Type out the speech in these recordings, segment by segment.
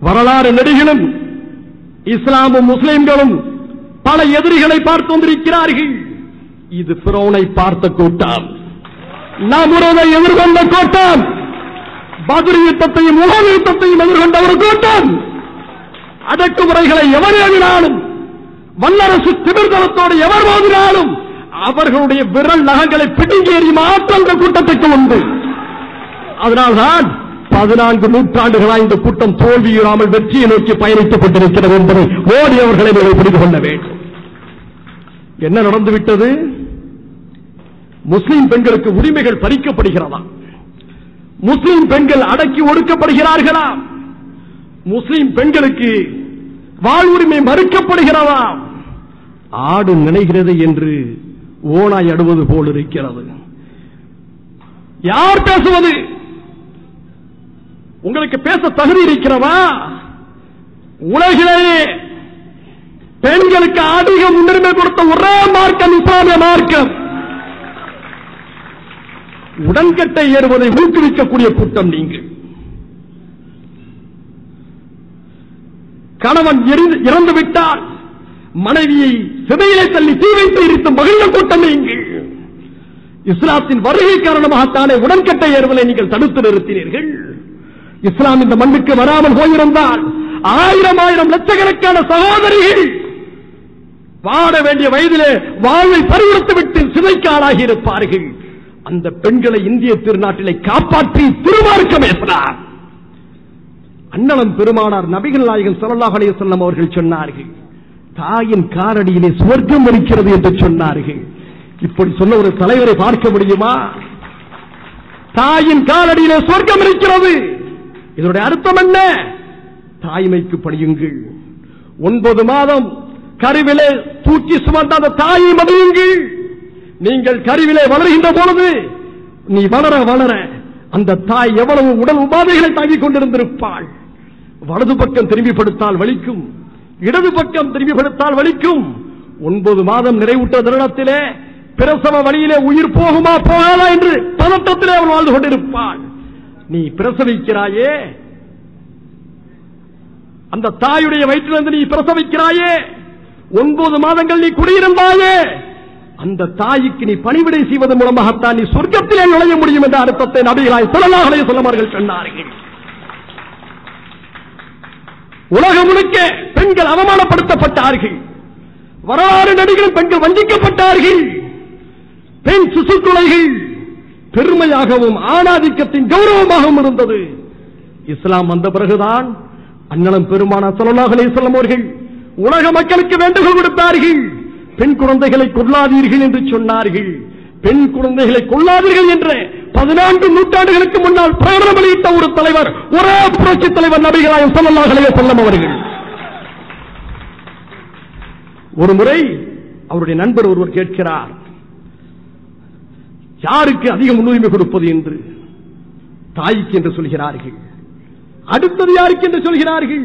வரலாறு நெடுகிலும் இஸ்லாமும் முஸ்லிம்களும் பல எதிரிகளை பார்த்து வந்திருக்கிறார்கள். இது பிறௌனை பார்த்த கூட்டம், நம்ருதை எதிர்கொண்ட கூட்டம், பத்ர் யுத்தத்தையும் உஹது யுத்தத்தையும் எதிர்கொண்ட ஒரு கூட்டம். அடக்குமுறைகளை எவர் ஏவினாலும், வல்லரசு திமிர்தலத்தோடு எவர் மோதினாலும் அவர்களுடைய விரல் நகங்களை பிடுங்கி எறியும் ஆற்றல் இந்த கூட்டத்துக்கு உண்டு. அதனால்தான் 14 நூற்றாண்டுகளாக இந்த கூட்டம் தோல்வியுறாமல் வெற்றியை நோக்கி பயணித்துக் கொண்டிருக்கிறது என்பதை மோடி அவர்களை நீங்கள் புரிந்து கொள்ள வேண்டும். என்ன நடந்துவிட்டது? முஸ்லிம் பெண்களுக்கு உரிமைகள் பறிக்கப்படுகிறதா? முஸ்லிம் பெண்கள் அடக்கி ஒடுக்கப்படுகிறார்களா? முஸ்லிம் பெண்களுக்கு வாழ்வுரிமை மறுக்கப்படுகிறதா? ஆடு நினைக்கிறது என்று ஓனாய் அடுவது போல் இருக்கிறது. யார் பேசுவது? உங்களுக்கு பேச தகுதி இருக்கிறதா? உலகிலேயே பெண்களுக்கு அதிக முன்னுரிமை கொடுத்த ஒரே மார்க்கம் இஸ்லாமிய மார்க்கம். உடன்கட்டை ஏறுவதை ஊக்குவிக்கக்கூடிய கூட்டம் நீங்கள். கணவன் இறந்து விட்டால் மனைவியை சிதையிலே தள்ளி தீ வைத்து எரித்த மகிழ்ந்த கூட்டம் நீங்கள். இஸ்லாத்தின் வருகை காரணமாகத்தானே உடன்கட்டை ஏறுவதை நீங்கள் தடுத்து நிறுத்தினீர்கள். இஸ்லாம் இந்த மண்ணுக்கு வராமல் போயிருந்தால் ஆயிரம் லட்சக்கணக்கான சகோதரிகள் வாட வேண்டிய வயதிலே வாழ்வை பறிவுறுத்துவிட்டு சிதைக்கு ஆளாகி இருப்பார்கள். அந்த பெண்களை இந்திய திருநாட்டிலே காப்பாற்றி திருமார்க்கம் பேசினார். அண்ணலம் பெருமானார் நபிகள் நாயகம் ஸல்லல்லாஹு அலைஹி வஸல்லம் அவர்கள் சொன்னார்கள், தாயின் காலடியிலே சுவர்க்கம் இருக்கிறது என்று சொன்னார்கள். இப்படி சொன்ன ஒரு தலைவரை பார்க்க முடியுமா? தாயின் காலடியிலே சொர்க்கம் இருக்கிறது. இதனுடைய அர்த்தம் என்ன? தாய்மைக்கு பணியுங்கள். 9 மாதம் கருவிலே தூக்கி சுமந்த அந்த தாயை மதியுங்கள். நீங்கள் கருவிலே வளர்கின்ற பொழுது நீ வளர வளர அந்த தாய் எவ்வளவு உடல் உபாதைகளை தாங்கிக் கொண்டிருந்திருப்பாள். வலது பக்கம் திரும்பி படுத்தால் வலிக்கும், இடது பக்கம் திரும்பி படுத்தால் வலிக்கும். 9 மாதம் நிறைவுற்ற தருணத்திலே பிரசவ வழியிலே உயிர் போகுமா போகாதா என்று பதட்டத்திலே அவள் வாழ்ந்து கொண்டிருப்பாள். நீ பிரசவிக்கிறாயே, அந்த தாயுடைய வயிற்றிலிருந்து நீ பிரசவிக்கிறாயே, 9 மாதங்கள் நீ குடியிருந்தாயே, அந்த தாய்க்கு நீ பணிவிடை செய்வதன் மூலமாகத்தான் நீ சொர்க்கத்திலே நுழைய முடியும் என்ற அர்த்தத்தை நபிகளாய் ஸல்லல்லாஹு அலைஹி வஸல்லம் அவர்கள் சொன்னார்கள். உலகம் முழுக்க பெண்கள் அவமானப்படுத்தப்பட்டார்கள். வரலாறு நடிகர்கள் பெண்கள் வஞ்சிக்கப்பட்டார்கள். பெண் சிசுக்குலைகள் பெருமையாகவும் ஆணாதிக்கத்தின் கௌரவமாகவும் இருந்தது. இஸ்லாம் வந்த பிறகுதான் அண்ணலம் பெருமானார் ஸல்லல்லாஹு அலைஹி வஸல்லம் அவர்கள் உலக மக்களுக்கு வேண்டுகோள் விடுத்தார்கள். பெண் குழந்தைகளை கொல்லாதீர்கள் என்று சொன்னார்கள். பெண் குழந்தைகளை கொல்லாதீர்கள் என்று 14 நூற்றாண்டுகளுக்கு முன்னால் பிரகடனம் வெளியிட்ட ஒரு தலைவர், ஒரே புரட்சி தலைவர் நபிகளாயம் ஸல்லல்லாஹு அலைஹி வஸல்லம் அவர்கள். ஒரு முறை அவருடைய நண்பர் ஒருவர் கேட்கிறார், யாருக்கு அதிக முன்னுரிமை கொடுப்பது என்று. தாய்க்கு என்று சொல்கிறார்கள். அடுத்தது யாருக்கு என்று சொல்கிறார்கள்.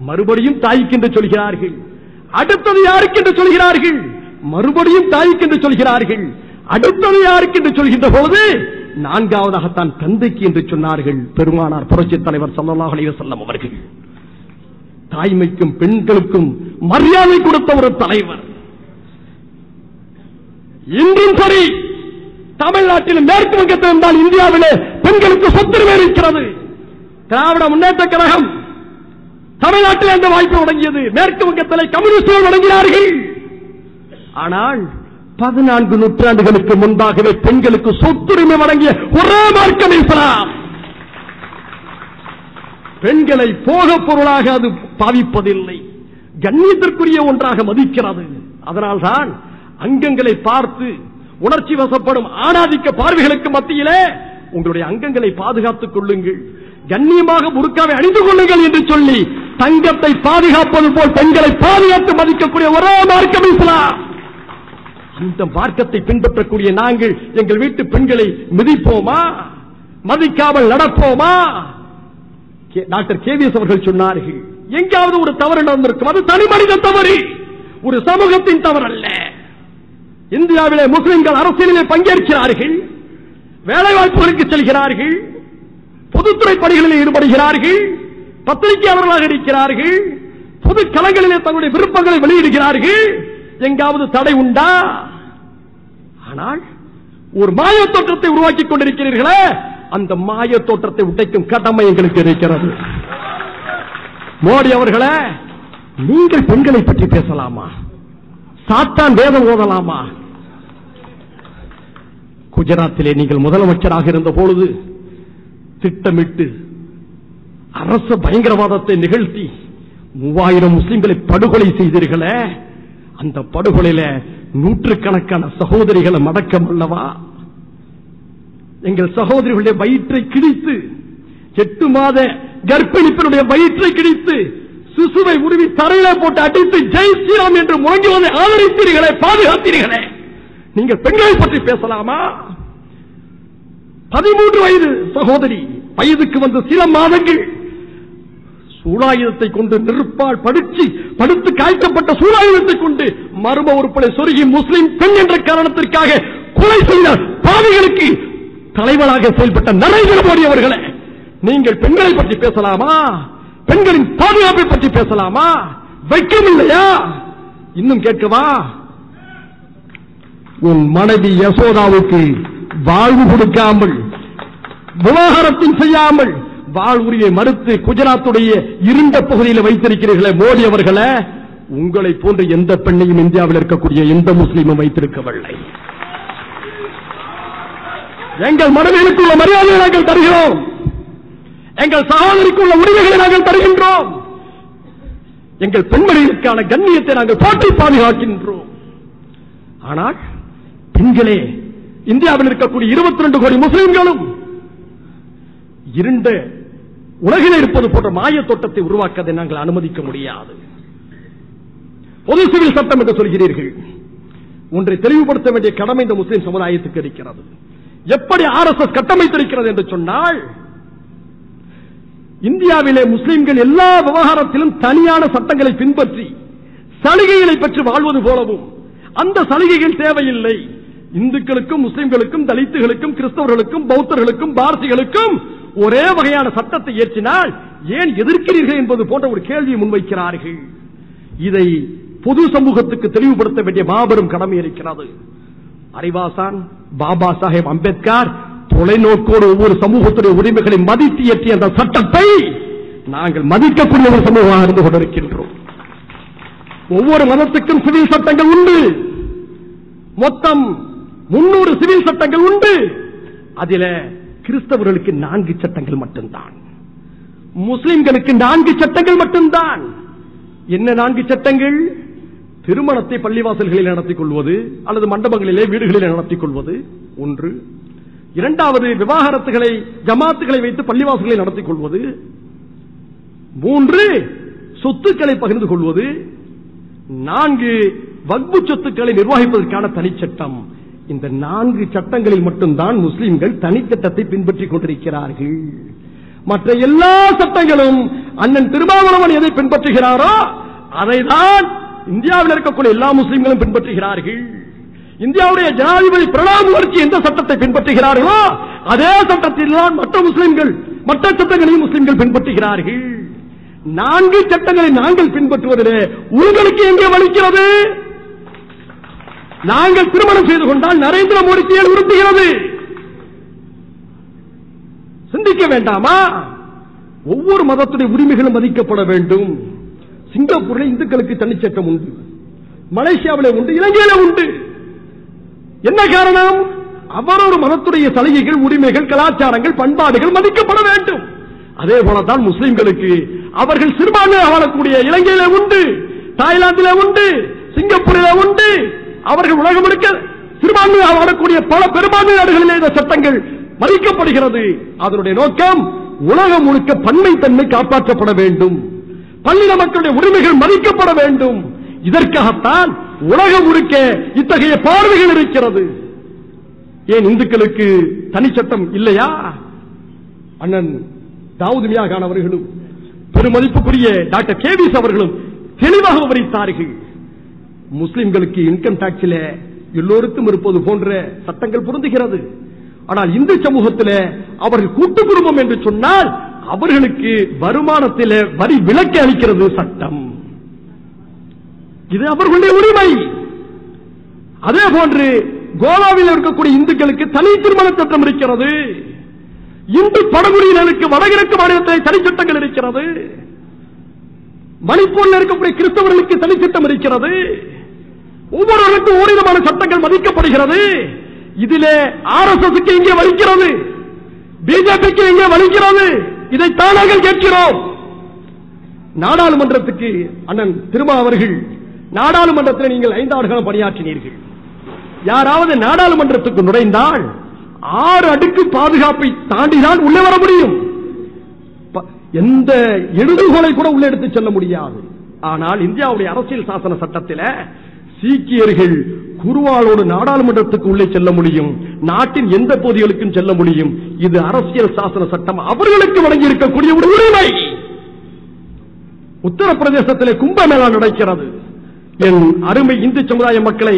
மறுபடியும் தாய்க்கு என்று சொல்கிறார்கள். அடுத்தது யாருக்கு என்று சொல்கிறார்கள். மறுபடியும் தாய்க்கு என்று சொல்கிறார்கள். அடுத்தது யாருக்கு என்று சொல்கின்ற போது 4வதாகத்தான் தந்தைக்கு என்று சொன்னார்கள் பெருமானார் புரட்சி தலைவர் ஸல்லல்லாஹு அலைஹி வஸல்லம் அவர்கள். தாய்மைக்கும் பெண்களுக்கும் மரியாதை கொடுத்த ஒரு தலைவர். இன்றும் சரி, தமிழ்நாட்டில் மேற்கு வங்கத்தில் இருந்தால் இந்தியாவிலே பெண்களுக்கு சொத்துரிமை இருக்கிறது. திராவிட முன்னேற்ற கழகம் தமிழ்நாட்டில் அந்த வாய்ப்பு வழங்கியது. மேற்கு வங்கத்திலே கம்யூனிஸ்டுகள் வழங்கினார்கள். ஆனால் 14 நூற்றாண்டுகளுக்கு முன்பாகவே பெண்களுக்கு சொத்துரிமை வழங்கிய ஒரே மார்க்கம் இஸ்லாம். பெண்களை போக பொருளாக அது பாவிப்பதில்லை, கண்ணியத்திற்குரிய ஒன்றாக மதிக்கிறது. அதனால்தான் அங்கங்களை பார்த்து உணர்ச்சி வசப்படும் ஆணாதிக்க பார்வைகளுக்கு மத்தியிலே உங்களுடைய அங்கங்களை பாதுகாத்துக் கொள்ளுங்கள், கண்ணியமாக புர்காவை அணிந்து கொள்ளுங்கள் என்று சொல்லி தங்கத்தை பாதுகாப்பது போல் பெண்களை பாதுகாத்து மதிக்கக்கூடிய ஒரே மார்க்கம் இஸ்லாம். அந்த மார்க்கத்தை பின்பற்றக்கூடிய நாங்கள் எங்கள் வீட்டு பெண்களை மிதிப்போமா? மதிக்காமல் நடப்போமா? டாக்டர் கேவிஎஸ் அவர்கள் சொன்னார்கள், எங்காவது ஒரு தவறு நடந்திருக்கும், அது தனி மனித தவறு, ஒரு சமூகத்தின் தவறு அல்ல. இந்தியாவிலே முஸ்லிம்கள் அரசியலிலே பங்கேற்கிறார்கள், வேலைவாய்ப்புகளுக்கு செல்கிறார்கள், பொதுத்துறை பணிகளில் ஈடுபடுகிறார்கள், பத்திரிகையாளர்களாக இருக்கிறார்கள், பொது களங்களிலே தங்களுடைய விருப்பங்களை வெளியிடுகிறார்கள். எங்காவது தடை உண்டா? ஆனால் ஒரு மாய தோற்றத்தை உருவாக்கிக் கொண்டிருக்கிறீர்களே, அந்த மாய தோற்றத்தை உடைக்கும் கடமை எங்களுக்கு இருக்கிறது. மோடி அவர்களே, நீங்கள் பெண்களை பற்றி பேசலாமா? சாத்தான் வேதம் ஓதலாமா? குஜராத்திலே நீங்கள் முதலமைச்சராக இருந்த பொழுது திட்டமிட்டு அரச பயங்கரவாதத்தை நிகழ்த்தி 3000 முஸ்லிம்களை படுகொலை செய்தீர்களே, அந்த படுகொலையில நூற்றுக்கணக்கான சகோதரிகளை மடக்கம் அல்லவா? எங்கள் சகோதரிகளுடைய வயிற்றை கிழித்து, 8 மாத கர்ப்பிணிப்பினுடைய வயிற்றை கிழித்து, சிசுவை உருவி தரையில போட்டு அடித்து ஜெய் ஸ்ரீராம் என்று முழங்குவதை ஆதரித்தீர்களே, பாதுகாத்தீர்களே. நீங்கள் பெண்களை பற்றி பேசலாமா? 13 வயது சகோதரி, வயதுக்கு வந்து சில மாதங்கள் சூலாயுதத்தை கொண்டு நெருப்பால் படுத்து காய்க்கப்பட்ட சூலாயுதத்தை கொண்டு மர்ம உறுப்பை சொருகி முஸ்லிம் பெண் என்ற காரணத்திற்காக கொலை செய்த பாவிகளுக்கு தலைவராக செயல்பட்ட நரேந்திர மோடி அவர்களே, நீங்கள் பெண்களை பற்றி பேசலாமா? பெண்களின் பாதுகாப்பை பற்றி பேசலாமா? வெட்கம் இல்லையா? இன்னும் கேட்கவா? உன் மனைவி யசோதாவுக்கு வாழ்வு கொடுக்காமல், விவாகரத்தும் செய்யாமல், வாழ்வுரியை மறுத்து குஜராத்துடைய இருண்ட பகுதியில் வைத்திருக்கிறீர்களே மோடி அவர்களே, உங்களை போன்ற எந்த பெண்ணையும் இந்தியாவில் இருக்கக்கூடிய எந்த முஸ்லீமும் வைத்திருக்கவில்லை. எங்கள் மனைவிகளுக்குள்ள மரியாதையை நாங்கள் தருகிறோம், எங்கள் சகோதரிக்குள்ள உரிமைகளை நாங்கள் தருகின்றோம், எங்கள் பெண்மணிகளுக்கான கண்ணியத்தை நாங்கள் போற்றி பாதுகாக்கின்றோம். ஆனால் பெண்களே, இந்தியாவில் இருக்கக்கூடிய 22 கோடி முஸ்லிம்களும் இருண்ட உலகில் இருப்பது போன்ற மாய தோட்டத்தை உருவாக்கதை நாங்கள் அனுமதிக்க முடியாது. பொது சிவில் சட்டம் என்று சொல்கிறீர்கள். ஒன்றை தெளிவுபடுத்த வேண்டிய கடமை இந்த முஸ்லிம் சமுதாயத்துக்கு இருக்கிறது. எப்படி RSS கட்டமைத்திருக்கிறது என்று சொன்னால், இந்தியாவிலே முஸ்லிம்கள் எல்லா விவகாரத்திலும் தனியான சட்டங்களை பின்பற்றி சலுகைகளை பெற்று வாழ்வது போலவும், அந்த சலுகைகள் தேவையில்லை, இந்துக்களுக்கும் முஸ்லிம்களுக்கும் தலித்துகளுக்கும் கிறிஸ்தவர்களுக்கும் பௌத்தர்களுக்கும் பார்சிகளுக்கும் ஒரே வகையான சட்டத்தை ஏற்றினால் ஏன் எதிர்க்கிறீர்கள் என்பது போன்ற ஒரு கேள்வியை முன்வைக்கிறார்கள். இதை பொது சமூகத்துக்கு தெளிவுபடுத்த வேண்டிய மாபெரும் கடமை இருக்கிறது. அறிவாசான் பாபா சாஹேப் அம்பேத்கர் தொலைநோக்கோடு ஒவ்வொரு சமூகத்துடைய உரிமைகளை மதித்து இயற்றிய அந்த சட்டத்தை நாங்கள் மதிக்கக்கூடிய ஒரு சமூகமாக இருந்து கொண்டிருக்கின்றோம். ஒவ்வொரு மதத்துக்கும் சிவில் சட்டங்கள் உண்டு. மொத்தம் 300 சிவில் சட்டங்கள் உண்டு. அதில கிறிஸ்தவர்களுக்கு 4 சட்டங்கள் மட்டும்தான், முஸ்லிம்களுக்கு 4 சட்டங்கள் மட்டும்தான். என்ன 4 சட்டங்கள்? திருமணத்தை பள்ளிவாசல்களில் நடத்திக் கொள்வது அல்லது மண்டபங்களிலே வீடுகளில் நடத்திக் கொள்வது ஒன்று. இரண்டாவது, விவாகரத்துகளை ஜமாத்துகளை வைத்து பள்ளிவாசல்களில் நடத்திக் கொள்வது. 3, சொத்துக்களை பகிர்ந்து கொள்வது. 4, வக்பு சொத்துக்களை நிர்வகிப்பதற்கான தனிச்சட்டம். இந்த 4 சட்டங்களில் மட்டும்தான் முஸ்லிம்கள் தனிச்சட்டத்தை பின்பற்றிக் கொண்டிருக்கிறார்கள். மற்ற எல்லா சட்டங்களும் அண்ணன் திருமாவளவன் எதை பின்பற்றுகிறாரோ அதைதான் இந்தியாவில் இருக்கக்கூடிய எல்லா முஸ்லிம்களும் பின்பற்றுகிறார்கள். இந்தியாவுடைய ஜனாதிபதி பிரணாப் முகர்ஜி எந்த சட்டத்தை பின்பற்றுகிறார்களோ அதே சட்டத்தில் தான் மற்ற சட்டங்களையும் முஸ்லிம்கள் பின்பற்றுகிறார்கள். 4 சட்டங்களை நாங்கள் பின்பற்றுவதிலே உங்களுக்கு எங்கே வலிக்கிறது? நாங்கள் திருமணம் செய்து கொண்டால் நரேந்திர மோடிக்கு ஏன் உறுத்துகிறது? சிந்திக்க வேண்டாமா? ஒவ்வொரு மதத்துடைய உரிமைகளும் மதிக்கப்பட வேண்டும். சிங்கப்பூரில் இந்துக்களுக்கு தனிச்சட்டம் உண்டு, மலேசியாவில் உண்டு, இலங்கையில உண்டு. என்ன காரணம்? அவரொரு மதத்துடைய சலுகைகள், உரிமைகள், கலாச்சாரங்கள், பண்பாடுகள் மதிக்கப்பட வேண்டும். அதே போலதான் முஸ்லிம்களுக்கு அவர்கள் சிறுபான்மையாக வாழக்கூடிய இலங்கையில உண்டு, தாய்லாந்தில உண்டு, சிங்கப்பூரில் உண்டு. அவர்கள் உலகம் முழுக்க சிறுபான்மையாக வாழக்கூடிய பல பெரும்பான்மை நாடுகளிலே இந்த சட்டங்கள் மதிக்கப்படுகிறது. அதனுடைய நோக்கம் உலகம் முழுக்க பன்மைத்தன்மை காப்பாற்றப்பட வேண்டும், பல்லின மக்களுடைய உரிமைகள் மதிக்கப்பட வேண்டும். இதற்காகத்தான் உலகம் முழுக்க இத்தகைய பார்வைகள் இருக்கிறது. ஏன் இந்துக்களுக்கு தனிச்சட்டம் இல்லையா? அண்ணன் தாவூத் மியா கான் அவர்களும் பெருமதிப்புக்குரிய டாக்டர் கேவிஸ் அவர்களும் தெளிவாக விவரித்தார்கள். முஸ்லிம்களுக்கு இன்கம் டாக்ஸில் எல்லோருக்கும் இருப்பது போன்ற சட்டங்கள் பொருந்துகிறது. ஆனால் இந்து சமூகத்தில் அவர்கள் கூட்டு குடும்பம் என்று சொன்னால் அவர்களுக்கு வருமானத்தில் வரி விலக்கு அளிக்கிறது சட்டம். இது அவர்களுடைய உரிமை. அதே போன்று கோவாவில் இருக்கக்கூடிய இந்துக்களுக்கு தனி திருமண சட்டம் இருக்கிறது. இந்து பழங்குடியினருக்கு வடகிழக்கு மாநிலத்தில் தனி சட்டங்கள் இருக்கிறது. மணிப்பூரில் இருக்கக்கூடிய கிறிஸ்தவர்களுக்கு தனி சட்டம் இருக்கிறது. ஒவ்வொருவருக்கும் ஓரிடமான சட்டங்கள் மதிக்கப்படுகிறது. இதிலே RSSக்கு இங்கே வலிக்கிறது, பிஜேபிக்கு இங்கே வலிக்கிறது. இதைத்தான் நாங்கள் கேட்கிறோம். நாடாளுமன்றத்துக்கு அண்ணன் திருமா அவர்கள், நாடாளுமன்றத்தில் நீங்கள் 5 ஆண்டுகளும் பணியாற்றினீர்கள். யாராவது நாடாளுமன்றத்துக்கு நுழைந்தால் 6 அடுக்கு பாதுகாப்பை தாண்டிதான் உள்ளே வர முடியும். எந்த எழுதுகோலை கூட உள்ளே எடுத்து செல்ல முடியாது. ஆனால் இந்தியாவுடைய அரசியல் சாசன சட்டத்தில் சீக்கியர்கள் குருவாளோடு நாடாளுமன்றத்துக்கு உள்ளே செல்ல முடியும், நாட்டின் எந்த பகுதிகளுக்கும் செல்ல முடியும். இது அரசியல் சாசன சட்டம் அவர்களுக்கு வழங்கி இருக்கக்கூடிய ஒரு உரிமை. உத்தரப்பிரதேசத்தில் கும்பமேளா நடக்கிறது. என் அருமை இந்து சமுதாய மக்களை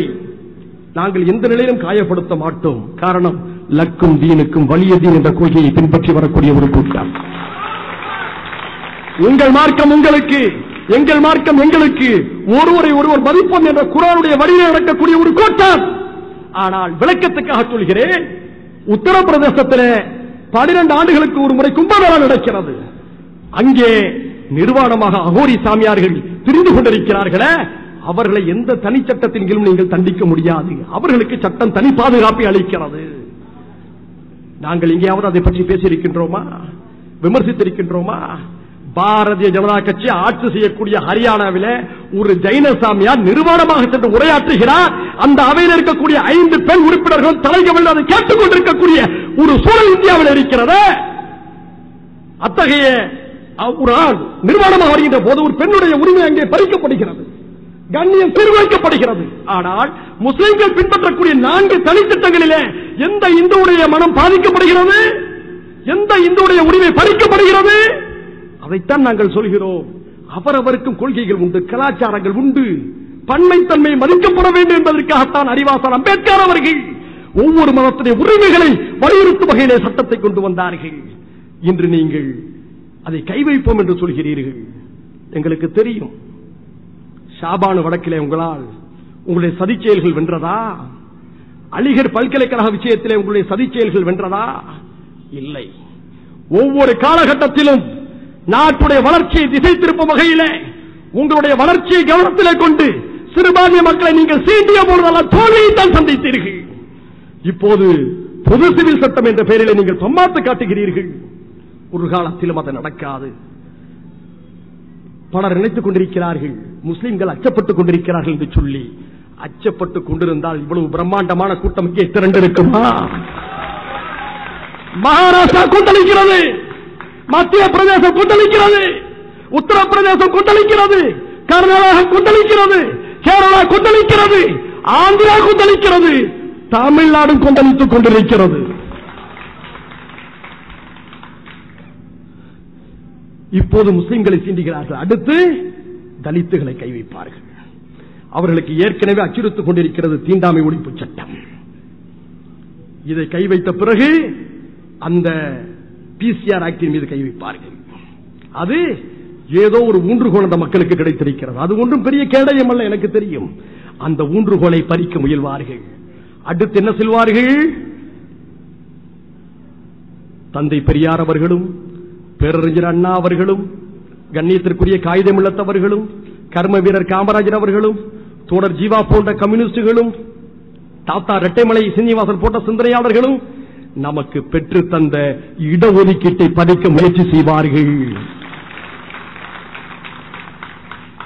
நாங்கள் எந்த நிலையிலும் காயப்படுத்த மாட்டோம். காரணம், லக்கும் தீனுக்கும் வலிய தீன் என்ற கொள்கையை பின்பற்றி வரக்கூடிய ஒரு கூட்டம். உங்கள் மார்க்கம் உங்களுக்கு, எங்கள் மார்க்கம் எங்களுக்கு, ஒருவரை ஒருவர் மதிப்போம் என்ற குர்ஆனுடைய வழியில் நடக்கக்கூடிய ஒரு கூட்டம். ஆனால் விளக்கத்துக்காக சொல்கிறேன், உத்தரப்பிரதேசத்தில் 12 ஆண்டுகளுக்கு ஒரு முறை கும்பமேளா நடக்கிறது. அங்கே நிர்வாணமாக அகோரி சாமியார்கள் திரிந்து கொண்டிருக்கிறார்களே, அவர்களை எந்த தனி சட்டத்தின் கீழும் நீங்கள் தண்டிக்க முடியாது. அவர்களுக்கு சட்டம் தனி பாதுகாப்பை அளிக்கிறது. நாங்கள் எங்கேயாவது அதை பற்றி பேசியிருக்கின்றோமா, விமர்சித்திருக்கின்றோமா? பாரதிய ஜனதா கட்சி ஆட்சி செய்யக்கூடிய ஹரியானாவில் ஒரு ஜைன சாமியார் நிர்வாணமாக சென்று உரையாற்றுகிறார். அந்த அவையில் இருக்கக்கூடிய 5 பெண் உறுப்பினர்கள் தலைகவிழ்ந்து அதை கேட்டுக் கொண்டிருக்கக்கூடிய ஒரு சூழல் இந்தியாவில் இருக்கிறது. அத்தகைய ஒரு ஆண் நிர்வாணமாக வருகின்ற போது ஒரு பெண்ணுடைய உரிமை அங்கே பறிக்கப்படுகிறது, கண்ணியம் சீர்குலைக்கப்படுகிறது. ஆனால் முஸ்லிம்கள் பின்பற்றக்கூடிய 4 தனிச்சட்டங்களிலே எந்த இந்துவுடைய மனம் பாதிக்கப்படுகிறது, எந்த இந்துவுடைய உரிமை பறிக்கப்படுகிறது? அதைத்தான் நாங்கள் சொல்கிறோம். அவரவருக்கும் கொள்கைகள் உண்டு, கலாச்சாரங்கள் உண்டு, பன்மைத்தன்மை மதிக்கப்பட வேண்டும் என்பதற்காகத்தான் அறிவாசார் அம்பேத்கர் அவர்கள் ஒவ்வொரு மதத்துடைய உரிமைகளை வலியுறுத்தும் வகையிலே சட்டத்தை கொண்டு வந்தார்கள். இன்று நீங்கள் அதை கைவைப்போம் என்று சொல்கிறீர்கள். எங்களுக்கு தெரியும், ஷாபானு வழக்கிலே உங்களால் உங்களுடைய சதி செயல்கள் வென்றதா? அலிகர் பல்கலைக்கழக விஷயத்திலே உங்களுடைய சதி செயல்கள் வென்றதா? இல்லை. ஒவ்வொரு காலகட்டத்திலும் நாட்டுடைய வளர்ச்சியை திசை திருப்பும் வகையிலே உங்களுடைய வளர்ச்சியை கவனத்திலே கொண்டு சிறுபான்மை மக்களை நீங்கள் சீண்டிய பொழுதெல்லாம் தோல்வியைத்தான் சந்தித்தீர்கள். இப்போது பொது சிவில் சட்டம் என்ற பெயரில் நீங்கள் பம்மாத்து காட்டுகிறீர்கள். ஒரு காலத்திலும் அது நடக்காது. பலர் நினைத்துக் கொண்டிருக்கிறார்கள், முஸ்லிம்கள் அச்சப்பட்டுக் கொண்டிருக்கிறார்கள் என்று சொல்லி. அச்சப்பட்டுக் கொண்டிருந்தால் இவ்வளவு பிரம்மாண்டமான கூட்டம் இங்கே திரண்டிருக்குமா? மகாராஷ்டிரா கூட்டளிக்கிறது, மத்திய பிரதேசம் கூட்டளிக்கிறது, உத்தரப்பிரதேசம் கூட்டளிக்கிறது, கர்நாடகா கூட்டளிக்கிறது, கேரளா கூட்டளிக்கிறது, ஆந்திரா கூட்டளிக்கிறது, தமிழ்நாடு கொந்தளித்துக் கொண்டிருக்கிறது. இப்போது முஸ்லிம்களை சீண்டுகிறார்கள், அடுத்து தலித்துகளை கை வைப்பார்கள். அவர்களுக்கு ஏற்கனவே அச்சுறுத்திக் கொண்டிருக்கிறது தீண்டாமை ஒழிப்பு சட்டம். இதை கை வைத்த பிறகு அந்த PCR ஆக்டின் மீது கை வைப்பார்கள். அது ஏதோ ஒரு ஊன்றுகோல் அந்த மக்களுக்கு கிடைத்திருக்கிறது. அது ஒன்றும் பெரிய கேடயம் அல்ல, எனக்கு தெரியும். அந்த ஊன்றுகோலை பறிக்க முயல்வார்கள். அடுத்து என்ன சொல்வார்கள்? தந்தை பெரியார் அவர்களும், பேரறிஞர் அண்ணா அவர்களும், கண்ணியத்திற்குரிய காகிதமில்லத்தவர்களும், கர்ம வீரர் காமராஜர் அவர்களும், தோடர் ஜீவா போன்ற கம்யூனிஸ்டுகளும், தாத்தா இரட்டைமலை சீனிவாசன் போன்ற சிந்தனையாளர்களும் நமக்கு பெற்று தந்த இடஒதுக்கீட்டை பறிக்க முயற்சி செய்வார்கள்.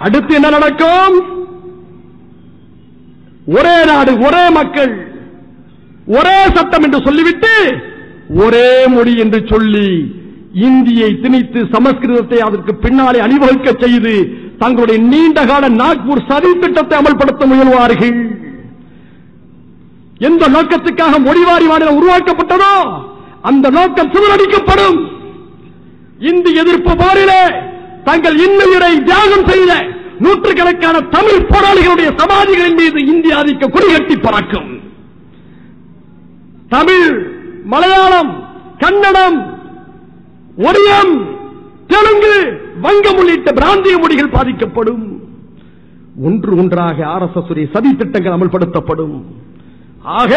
அடுத்து என்ன நடக்கும்? ஒரே நாடு, ஒரே மக்கள், ஒரே சட்டம் என்று சொல்லிவிட்டு ஒரே மொழி என்று சொல்லி இந்தியை திணித்து சமஸ்கிருதத்தை அதற்கு பின்னாலே அணிவகுக்க செய்து தங்களுடைய நீண்டகால நாக்பூர் சதி திட்டத்தை அமல்படுத்த முயல்வார்கள். எந்த நோக்கத்துக்காக மொழிவாரி மாநிலம் உருவாக்கப்பட்டதோ அந்த நோக்கம் சிதறடிக்கப்படும். இந்தி எதிர்ப்பு போரிலே தங்கள் இன்னுயிரை தியாகம் செய்த நூற்றுக்கணக்கான தமிழ் போராளிகளுடைய சமாதிகளின் மீது இந்திய ஆதிக்க கொடிகட்டி பறக்கும். தமிழ் மலையாளம், கன்னடம், ஒரியம், தெலுங்கு, வங்கம் உள்ளிட்ட பிராந்திய மொழிகள் பாதிக்கப்படும். ஒன்று ஒன்றாக RSS சதி திட்டங்கள் அமல்படுத்தப்படும். ஆக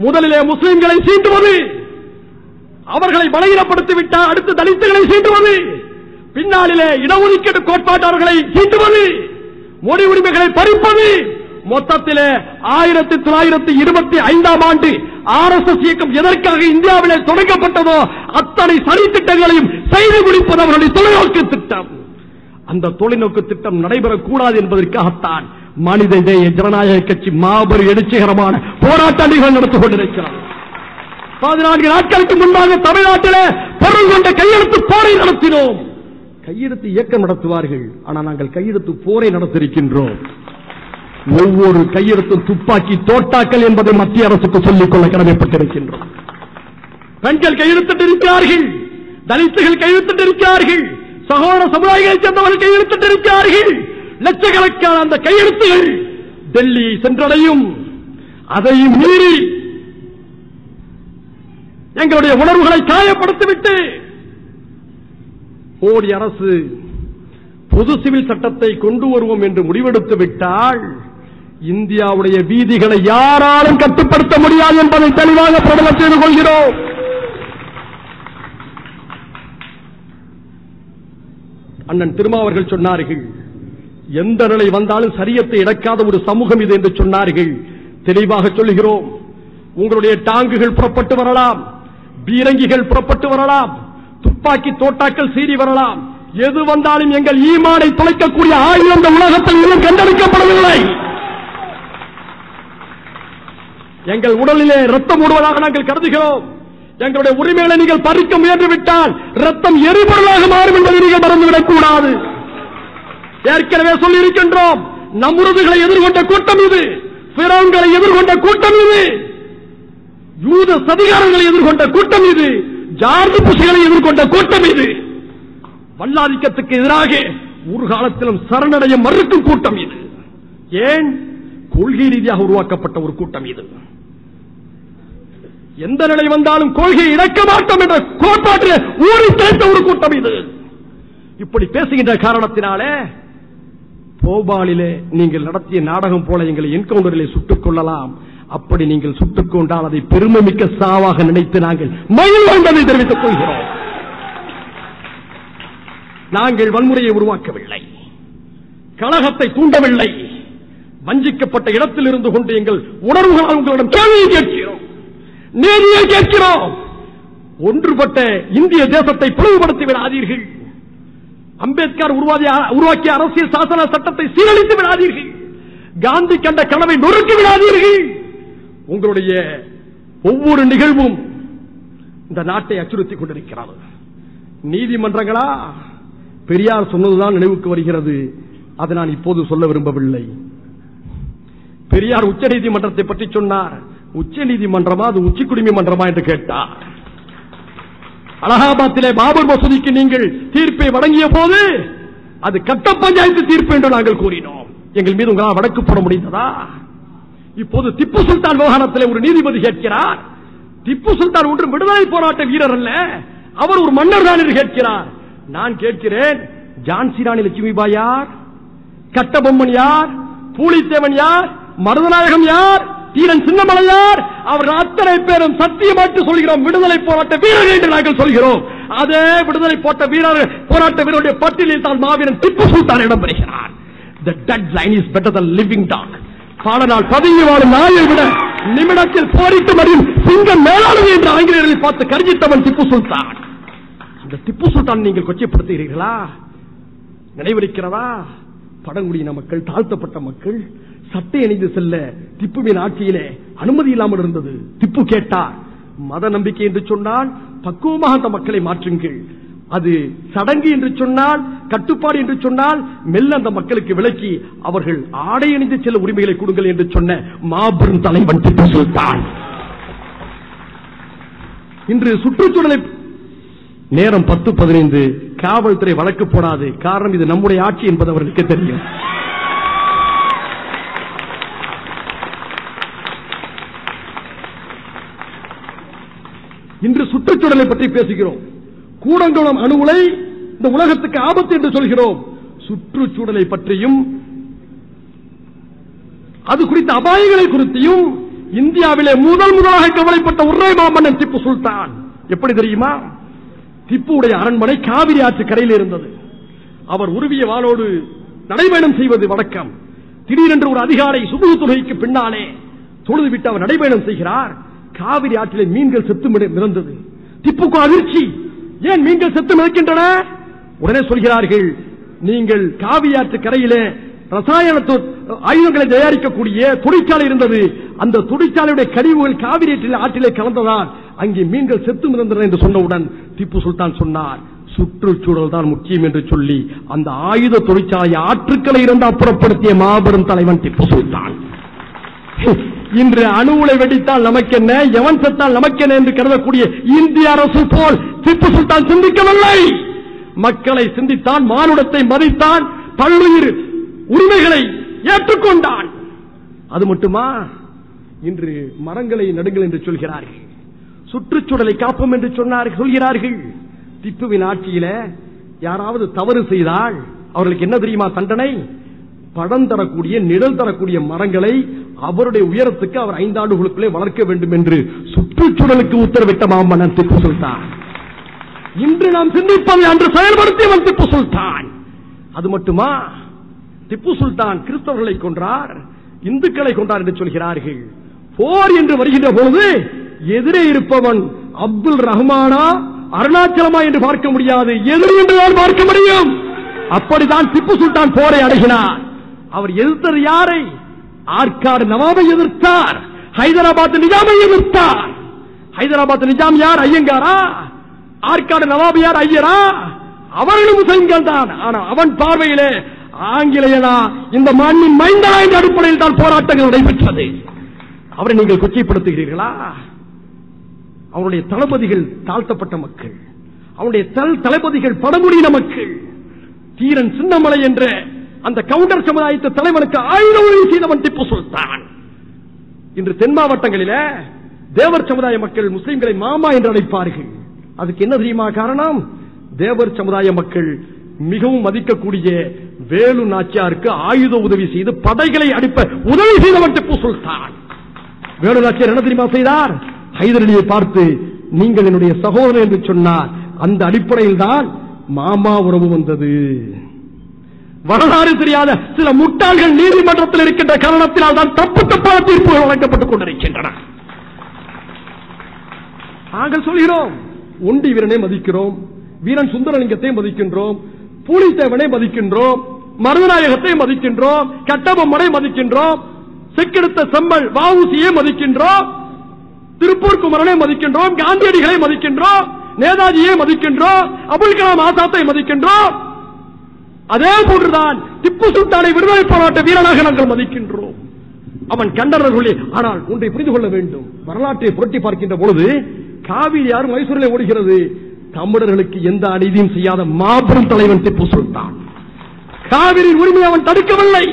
முதலிலே முஸ்லிம்களை சீண்டுவது, அவர்களை பலகீனப்படுத்திவிட்டால் அடுத்து தலித்துகளை சீண்டுவது, பின்னாளிலே இடஒதுக்கீடு கோட்பாட்டாளர்களை சீண்டுவது, மொழி உரிமைகளை பறிப்பது, மொத்தத்திலே 1925ஆம் ஆண்டு RSS இயக்கம் எதற்காக இந்தியாவிலே தொடங்கப்பட்டதோ அத்தனை சதி திட்டங்களையும் செய்து முடிப்பது அவர்களுடைய தொலைநோக்கு திட்டம். அந்த தொலைநோக்கு திட்டம் நடைபெறக்கூடாது என்பதற்காகத்தான் மனித நேய ஜனநாயக கட்சி மாபெரும் எழுச்சிகரமான போராட்டங்கள் நடத்திக் கொண்டிருக்கிறது. 14 நாட்களுக்கு முன்பாக தமிழ்நாட்டிலே பொருள் கொண்ட கையெழுத்து போரை நடத்தினோம். கையெழுத்து இயக்கம் நடத்துவார்கள், ஆனால் நாங்கள் கையெழுத்து போரை நடத்திருக்கின்றோம். ஒவ்வொரு கையெழுத்தும் துப்பாக்கி தோட்டாக்கள் என்பதை மத்திய அரசுக்கு சொல்லிக்கொள்ள கடமைப்பட்டிருக்கின்றோம். பெண்கள் கையெழுத்திட்டிருக்கிறார்கள், தலித்துகள் கையெழுத்திட்டிருக்கிறார்கள், சகோதர சமுதாயங்களைச் சேர்ந்தவர்கள் கையெழுத்திட்டிருக்கிறார்கள். லட்சக்கணக்கான அந்த கையெழுத்துகள் டெல்லியை சென்றடையும். அதையும் மீறி எங்களுடைய உணர்வுகளை காயப்படுத்திவிட்டு மோடி அரசு பொது சிவில் சட்டத்தை கொண்டு வருவோம் என்று முடிவெடுத்து விட்டால் இந்தியாவுடைய வீதிகளை யாராலும் கட்டுப்படுத்த முடியாது என்பதை தெளிவாக பிரகடனம் செய்து கொள்கிறோம். அண்ணன் திருமாவர்கள் சொன்னார்கள், எந்த நிலை வந்தாலும் சரியத்தை இழக்காத ஒரு சமூகம் இது என்று சொன்னார்கள். தெளிவாக சொல்லுகிறோம், உங்களுடைய டாங்குகள் புறப்பட்டு வரலாம், பீரங்கிகள் புறப்பட்டு வரலாம், துப்பாக்கி தோட்டாக்கள் சீறி வரலாம், எது வந்தாலும் எங்கள் ஈமானை தொலைக்கக்கூடிய ஆயுதம் இந்த உலகத்தில் இன்னும் கண்டெடுக்கப்படவில்லை. எங்கள் உடலிலே ரத்தம் ஓடுவதாக நாங்கள் கருதுகிறோம். எங்களுடைய உரிமைகளை நீங்கள் பறிக்க முயன்று விட்டால் ரத்தம் எரிபொருளாக மாறும் என்பதை நீங்கள் மறந்துவிடக் கூடாது. ஏற்கனவே சொல்லியிருக்கின்றோம், நம்ருதுகளை எதிர்கொண்ட கூட்டம் இது, பிறவுகளை எதிர்கொண்ட கூட்டம் இது, யூத சதிகாரங்களை எதிர்கொண்ட கூட்டம் இது, ஜார்ஜ் புஷ்களை எதிர்கொண்ட கூட்டம் இது, வல்லாதிக்கத்துக்கு எதிராக ஒரு காலத்திலும் சரணடைய மறுக்கும் கூட்டம் இது. ஏன்? கொள்கை ரீதியாக உருவாக்கப்பட்ட ஒரு கூட்டம் இது. எந்த நிலை வந்தாலும் கொள்கையை இழக்க மாட்டோம் என்ற கோட்பாட்டில் ஊறி தேய்த்த ஒரு கூட்டம் இது. இப்படி பேசுகின்ற காரணத்தினாலே போபாலிலே நீங்கள் நடத்திய நாடகம் போல எங்களை என்கவுண்டரிலே சுட்டுக் கொள்ளலாம். அப்படி நீங்கள் சுட்டுக் கொண்டால் அதை பெருமைமிக்க சாவாக நினைத்து நாங்கள் மகிழ்வு என்பதை தெரிவித்துக் கொள்கிறோம். நாங்கள் வன்முறையை உருவாக்கவில்லை, கலகத்தை தூண்டவில்லை. வஞ்சிக்கப்பட்ட இடத்தில் இருந்து கொண்டு எங்கள் உணர்வுகளால் உங்களிடம் கேள்வியை கேட்கிறோம், நீதியை கேட்கிறோம். ஒன்றுபட்ட இந்திய தேசத்தை பிளவுபடுத்தி விடாதீர்கள். அம்பேத்கர் உருவாக்கிய அரசியல் சாசன சட்டத்தை சீரழித்து விடாதீர்கள். காந்தி கண்ட கனவை நொறுக்கி விடாதீர்கள். உங்களுடைய ஒவ்வொரு நிகழ்வும் இந்த நாட்டை அச்சுறுத்திக் கொண்டிருக்கிறது. நீதிமன்றங்களா? பெரியார் சொன்னதுதான் நினைவுக்கு வருகிறது. அதை நான் இப்போது சொல்ல விரும்பவில்லை. பெரியார் உச்ச நீதிமன்றத்தை பற்றி சொன்னார். உச்ச நீதிமன்றமா அது உச்சி குடிமை மன்றமா என்று கேட்டார். அலகாபாத்திலே பாபர் மசூதிக்கு நீங்கள் தீர்ப்பை வழங்கிய போது அது கட்ட பஞ்சாயத்து தீர்ப்பு என்று நாங்கள் கூறினோம். எங்கள் மீது உங்களால் வழக்கு போட முடிந்ததா? இப்போது திப்பு சுல்தான் விவகாரத்தில் ஒரு நீதிபதி கேட்கிறார், திப்பு சுல்தான் ஒன்றும் விடுதலை போராட்ட வீரர் அல்ல, அவர் ஒரு மன்னர் தான் என்று கேட்கிறார். நான் கேட்கிறேன், ஜான்சி ராணி லட்சுமிபாய் யார்? கட்டபொம்மன் யார்? பூலித்தேவன் யார்? மருதநாயகம் யார்? தீரன் சின்னமலை யார்? அவர்கள் அத்தனை பேரும் சத்தியமாட்டு சொல்கிறோம் விடுதலை போராட்ட வீரர்கள் என்று நாங்கள் சொல்கிறோம். அதே விடுதலை போராட்ட வீரருடைய பட்டியலில் தான் மாவீரன் Tipu Sultan இடம்பெறுகிறார். The dead line is better than living dog. பல நாள் பதுங்கி வாழும் நாயை விட நிமிடத்தில் போரிட்டு மறியும் சிங்கம் மேலாளர் என்று ஆங்கிலேயர்களை பார்த்து கர்ஜித்தவன் திப்பு சுல்தான். அந்த திப்பு சுல்தான் நீங்கள் கொச்சைப்படுத்துகிறீர்களா? நினைவிருக்கிறதா? பழங்குடியின மக்கள், தாழ்த்தப்பட்ட மக்கள் சட்டை அணிந்து செல்ல திப்புவின் ஆட்சியிலே அனுமதி இல்லாமல் இருந்தது. திப்பு கேட்டார், மத நம்பிக்கை என்று சொன்னால் பக்குவமாக அந்த மக்களை மாற்றுங்கள், அது சடங்கு என்று சொன்னால், கட்டுப்பாடு என்று சொன்னால் மெல்ல அந்த மக்களுக்கு விலக்கி அவர்கள் ஆடை அணிந்து செல்ல உரிமைகளை கொடுங்கள் என்று சொன்ன மாபெரும் தலைவன் திப்பு சுல்தான். இன்று சுற்றுச்சூழலை நேரம் 10:15 காவல்துறை வழக்கு போடாது. காரணம், இது நம்முடைய ஆட்சி என்பது அவர்களுக்கு தெரியும். இன்று சுற்றுச்சூழலை பற்றி பேசுகிறோம். கூடங்குளம் அணு உலை இந்த உலகத்துக்கு ஆபத்து என்று சொல்கிறோம். சுற்றுச்சூழலை பற்றியும் அது குறித்த அபாயங்களை குறித்தும் இந்தியாவிலே முதலாக கவலைப்பட்ட ஒரே மாமன்னன் திப்பு சுல்தான். எப்படி தெரியுமா? திப்புடைய அரண்மனை காவிரி ஆற்று கரையில் இருந்தது. அவர் உருவிய வாளோடு நடைபயணம் செய்வது வழக்கம். திடீரென்று ஒரு அதிகாலை சுபு தொழுகைக்கு பின்னாலே தொழுதுவிட்டு அவர் நடைபயணம் செய்கிறார். காவிரி ஆற்றிலே மீன்கள் செத்து மிதந்தது. திப்புக்கு அதிர்ச்சி. ஏன் மீன்கள் செத்து மிதக்கின்றன? உடனே சொல்கிறார்கள், நீங்கள் காவிரி ஆற்று கரையிலே ரசாயன ஆயுதங்களை தயாரிக்கக்கூடிய தொழிற்சாலை இருந்தது. அந்த தொழிற்சாலையுடைய கழிவுகள் காவிரி ஆற்றிலே கலந்ததால் அங்கே மீன்கள் செத்து மிதந்தன என்று சொன்னவுடன் திப்பு சுல்தான் சொன்னார், சுற்றுச்சூழல் தான் முக்கியம் என்று சொல்லி அந்த ஆயுத தொழிற்சாலை ஆற்றுக்களை இருந்து அப்புறப்படுத்திய மாபெரும் தலைவன் திப்பு சுல்தான். இன்று அணு உலை வெடித்தால் நமக்கென்ன, எவன் செத்தால் நமக்கென்ன என்று கருதக்கூடிய இந்திய அரசு போல் திப்பு சுல்தான் சிந்திக்கவில்லை. மக்களை சிந்தித்தான், மானுடத்தை மதித்தான், பல்லுயிர் உரிமைகளை ஏற்றுக்கொண்டான். அது மட்டுமா, இன்று மரங்களை நடுங்கள் என்று சொல்கிறார்கள், சுற்றுச்சூழலை காப்போம் என்று சொல்கிறார்கள். திப்புவின் ஆட்சியில யாராவது தவறு செய்தால் அவர்களுக்கு என்ன தெரியுமா தண்டனை? படம் தரக்கூடிய நிழல் தரக்கூடிய மரங்களை அவருடைய உயரத்துக்கு அவர் 5 ஆண்டுகளுக்குள்ளே வளர்க்க வேண்டும் என்று சுற்றுச்சூழலுக்கு உத்தரவிட்ட மாமன்னன் திப்பு சுல்தான். இன்று நாம் சிந்திப்பதை அன்று செயல்படுத்தியவன் திப்பு சுல்தான். அது மட்டுமா, திப்பு சுல்தான் கிறிஸ்தவர்களை கொன்றார், இந்துக்களை கொன்றார் என்று சொல்கிறார்கள். போர் என்று வருகின்ற போது எதிரே இருப்பவன் அப்துல் ரஹ்மானா அருணாச்சலமா என்று பார்க்க முடியாது, எதிரி என்றுதான் பார்க்க முடியும். அப்படித்தான் திப்பு சுல்தான் போரை அடங்கினார். அவர் எதிர்த்தது யாரை? ஆற்காடு நவாபை எதிர்த்தார், ஹைதராபாத் நிஜாமை எதிர்த்தார். ஹைதராபாத் நிஜாம் யார்? ஐயங்காரா? ஆற்காடு நவாபு யார்? ஐயரா? அவர்களும் முஸ்லிம்கள் தான். ஆனால் அவன் பார்வையிலே ஆங்கிலேயனா இந்த மண்ணின் மைந்தனா என்ற அடிப்படையில் தான் போராட்டங்கள் நடைபெற்றது. அவரை நீங்கள் கொச்சைப்படுத்துகிறீர்களா? அவருடைய தளபதிகள் தாழ்த்தப்பட்ட மக்கள், அவருடைய தளபதிகள் பழங்குடியின மக்கள். தீரன் சின்னமலை என்ற அந்த கவுண்டர் சமுதாயத்தை தலைவனுக்கு ஆயுத உதவி செய்தவன் திப்பு சுல்தான். இன்று தென் மாவட்டங்களில் தேவர் சமுதாய மக்கள் முஸ்லிம்களை மாமா என்று அழைப்பார்கள். அதுக்கு என்ன தெரியுமா காரணம்? தேவர் சமுதாய மக்கள் மிகவும் மதிக்கக்கூடிய வேலு நாச்சியாருக்கு ஆயுத உதவி செய்து படைகளை அடிப்ப உதவி செய்தவன் திப்பு சுல்தான். வேலு நாச்சியார் என்ன தெரியுமா செய்தார்? ஹைதர் அலியை பார்த்து நீங்கள் என்னுடைய சகோதரன் என்று சொன்னார். அந்த அடிப்படையில் தான் மாமா உறவு வந்தது. வரலாறு தெரியாத சில முட்டாள்கள் நீதிமன்றத்தில் இருக்கின்ற காரணத்தினால் தான் தப்பு தப்பான தீர்ப்புகள் வழங்கப்பட்டுக் கொண்டிருக்கின்றன. நாங்கள் சொல்கிறோம், ஒண்டி வீரனை மதிக்கிறோம், வீரன் சுந்தரலிங்கத்தை மதிக்கின்றோம், பூலித்தேவனை மதிக்கின்றோம், மருதநாயகத்தை மதிக்கின்றோம், கட்டபொம்மனை மதிக்கின்றோம், செக்கெடுத்த செம்மல் வஉசியை மதிக்கின்றோம், திருப்பூர் குமரனை மதிக்கின்றோம், காந்தியடிகளை மதிக்கின்றோம், நேதாஜியை மதிக்கின்றோம், அபுல் கலாம் ஆசாத்தை மதிக்கின்றோம். அதே போன்றுதான் திப்பு சுல்தானை விடுதலை போராட்ட வீரனாக நாங்கள் மதிக்கின்றோம். அவன் கண்டனர்களே. ஆனால் ஒன்றை புரிந்து கொள்ள வேண்டும், வரலாற்றை புரட்டி பார்க்கின்ற பொழுது காவிரி யாரும் மைசூரில் ஓடுகிறது. தமிழர்களுக்கு எந்த அநீதியும் செய்யாத மாபெரும் தலைவன் திப்பு சுல்தான். காவிரியின் உரிமை அவன் தடுக்கவில்லை.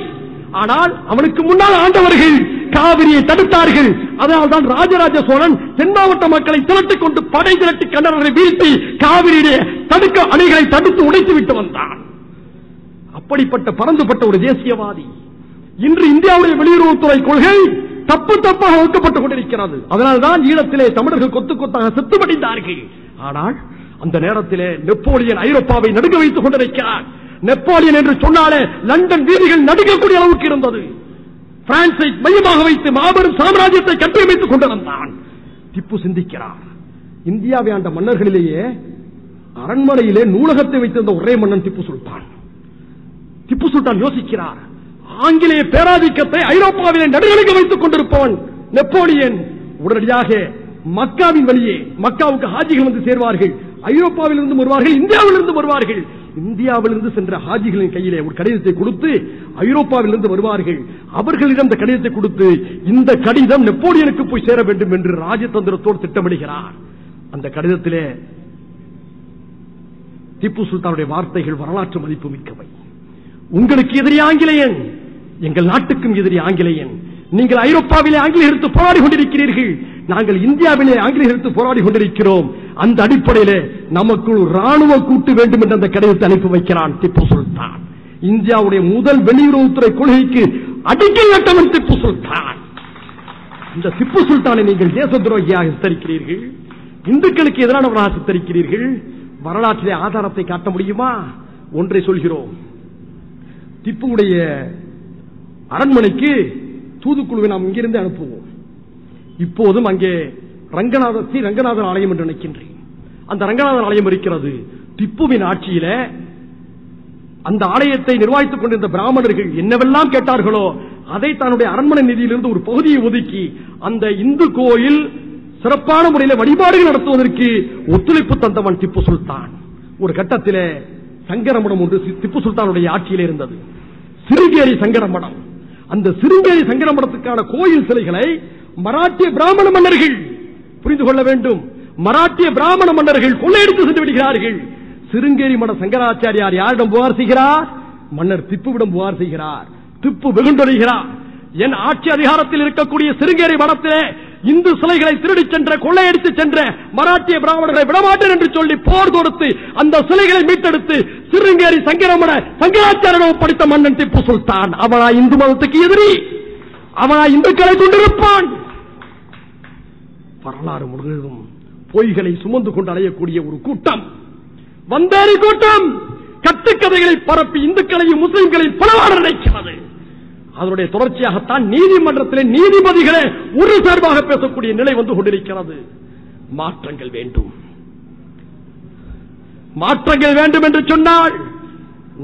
ஆனால் அவனுக்கு முன்னால் ஆண்டவர்கள் காவிரியை தடுத்தார்கள். அதனால்தான் ராஜராஜ சோழன் தென் மாவட்ட மக்களை திரட்டிக் கொண்டு படை திரட்டி கண்டனர்களை வீழ்த்தி காவிரியிலே தடுக்க அணைகளை தடுத்து உடைத்து விட்டு வந்தான். அப்படிப்பட்ட பறந்துபட்ட ஒரு தேசியவாதி. இன்று இந்தியாவுடைய வெளியுறவுத்துறை கொள்கை தப்பு தப்பாக வகுக்கப்பட்டுக் கொண்டிருக்கிறது. அதனால்தான் ஈழத்திலே தமிழர்கள் கொத்து கொத்தாக செத்துமடிந்தார்கள். ஆனால் அந்த நேரத்திலே நெப்போலியன் ஐரோப்பாவை நடுங்க வைத்துக் கொண்டிருக்கிறார். நெப்போலியன் என்று சொன்னாலே லண்டன் வீதிகள் நடுங்கக்கூடிய அளவுக்கு இருந்தது. பிரான்சை மையமாக வைத்து மாபெரும் சாம்ராஜ்யத்தை கட்டமைத்துக் கொண்டிருந்தான். திப்பு சிந்திக்கிறார், இந்தியாவை ஆண்ட மன்னர்களிலேயே அரண்மனையிலே நூலகத்தை வைத்திருந்த ஒரே மன்னன் திப்பு சுல்தான். திப்பு சுல்தான் யோசிக்கிறார், ஆங்கிலேய பேராதிக்கத்தை ஐரோப்பாவிலே நடுநிலைக்கு வைத்துக் கொண்டிருப்பவன் நெப்போலியன். உடனடியாக மக்காவின் வழியே, மக்காவுக்கு ஹாஜிகள் வந்து சேர்வார்கள், ஐரோப்பாவில் இருந்து வருவார்கள், இந்தியாவில் இருந்து வருவார்கள். இந்தியாவிலிருந்து சென்ற ஹாஜிகளின் கையிலே ஒரு கடிதத்தை கொடுத்து ஐரோப்பாவில் இருந்து வருவார்கள், அவர்களிடம் இந்த கடிதத்தை கொடுத்து இந்த கடிதம் நெப்போலியனுக்கு போய் சேர வேண்டும் என்று ராஜதந்திரத்தோடு திட்டமிடுகிறார். அந்த கடிதத்திலே திப்பு சுல்தானுடைய வார்த்தைகள் வரலாற்று மதிப்பு மிக்கவை. உங்களுக்கு எதிரி ஆங்கிலேயன், எங்கள் நாட்டுக்கும் எதிரி ஆங்கிலேயன். நீங்கள் ஐரோப்பாவிலே ஆங்கிலேயருக்கு போராடி கொண்டிருக்கிறீர்கள். நாங்கள் இந்தியாவிலே ஆங்கிலேயர்களுக்கு போராடி கொண்டிருக்கிறோம். அந்த அடிப்படையிலே நமக்குள் ராணுவ கூட்டு வேண்டும் என்ற அந்த கடிதத்தை அனுப்பி வைக்கிறான் திப்பு சுல்தான். இந்தியாவுடைய முதல் வெளியுறவுத்துறை கொள்கைக்கு அடிக்கல் நாட்டவன் திப்பு சுல்தான். இந்த திப்பு சுல்தானை நீங்கள் தேச துரோகியாக சித்தரிக்கிறீர்கள், இந்துக்களுக்கு எதிரானவராக சித்தரிக்கிறீர்கள். வரலாற்றிலே ஆதாரத்தை காட்ட முடியுமா? ஒன்றை சொல்கிறோம். திப்புவுடைய அரண்மனைக்கு தூதுக்குழுவை நாம் இங்கிருந்து அனுப்புவோம். இப்போதும் அங்கே ரங்கநாதர் ஆலயம் என்று நினைக்கின்றேன். அந்த ரங்கநாதர் ஆலயம் இருக்கிறது. திப்புவின் ஆட்சியில அந்த ஆலயத்தை நிர்வாகித்துக் கொண்டிருந்த பிராமணர்கள் என்னவெல்லாம் கேட்டார்களோ அதை தன்னுடைய அரண்மனை நிதியிலிருந்து ஒரு பகுதியை ஒதுக்கி அந்த இந்து கோயில் சிறப்பான முறையில் வழிபாடுகள் நடத்துவதற்கு ஒத்துழைப்பு தந்தவன் திப்பு சுல்தான். ஒரு கட்டத்தில் சங்கரமடம் ஒன்று திப்பு சுல்தானுடைய ஆட்சியில் இருந்தது, சிருங்கேரி சங்கரமடம். அந்த சிருங்கேரி சங்கரமடத்துக்கான கோயில் சிலைகளை மராட்டிய பிராமண மன்னர்கள், புரிந்து கொள்ள வேண்டும், மராட்டிய பிராமண மன்னர்கள் கொள்ளையடித்து சென்று விடுகிறார்கள். சிருங்கேரி மட சங்கராச்சாரியார் யாரிடம் புகார் செய்கிறார்? மன்னர் திப்புவிடம் புகார் செய்கிறார். திப்பு வெகுண்டொழிகிறார். என் ஆட்சி அதிகாரத்தில் இருக்கக்கூடிய சிருங்கேரி மடத்திலே இந்து சிலைகளை திருடி சென்ற கொள்ளையடித்து சென்ற மராட்டிய பிராமணர்களை விடமாட்டேன் என்று சொல்லி போர் தொடுத்து அந்த சிலைகளை மீட்டெடுத்து சிருங்கேரி சங்கரமட சங்கராச்சாரியம் படித்த மன்னன் திப்பு சுல்தான். அவனா இந்து மதத்துக்கு எதிரி, அவனா இந்துக்களை கொண்டிருப்பான். வரலாறு முழுவதும் பொய்களை சுமந்து கொண்டு அலையக்கூடிய ஒரு கூட்டம், வந்தேரி கூட்டம், கட்டுக்கதைகளை பரப்பி இந்துக்களையும் முஸ்லிம்களையும் பலவாட நினைக்கிறது. அதனுடைய தொடர்ச்சியாகத்தான் நீதிமன்றத்திலே நீதிபதிகளே ஒரு சார்பாக பேசக்கூடிய நிலை வந்து கொண்டிருக்கிறது. மாற்றங்கள் வேண்டும், மாற்றங்கள் வேண்டும் என்று சொன்னால்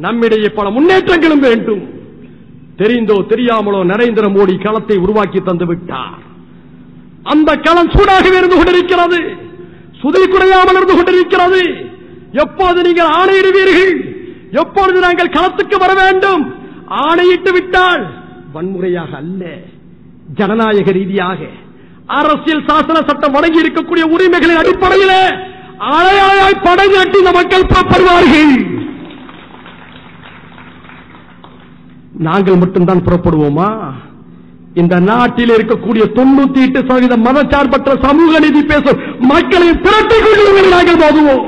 நம்மிடையே பல முன்னேற்றங்களும் வேண்டும். தெரிந்தோ தெரியாமலோ நரேந்திர மோடி களத்தை உருவாக்கி தந்து விட்டார். அந்த களம் சூடாக இருந்து கொண்டிருக்கிறது, சுதை குறையாமல் இருந்து கொண்டிருக்கிறது. எப்போது நீங்கள் ஆணையிடுவீர்கள்? எப்பொழுது நாங்கள் களத்துக்கு வர வேண்டும்? ஆணையிட்டு விட்டால் வன்முறையாக அல்ல, ஜனநாயக ரீதியாக அரசியல் சாசன சட்டம் வழங்கி இருக்கக்கூடிய உரிமைகளின் அடிப்படையில் ஆணையாய் படை நாட்டி இந்த மக்கள் புறப்படுவார்கள். நாங்கள் மட்டும்தான் புறப்படுவோமா? இந்த நாட்டில் இருக்கக்கூடிய 98% மதச்சார்பற்ற சமூக நீதி பேசும் மக்களை திரட்டிக் கொண்டு நாங்கள் போதுவோம்.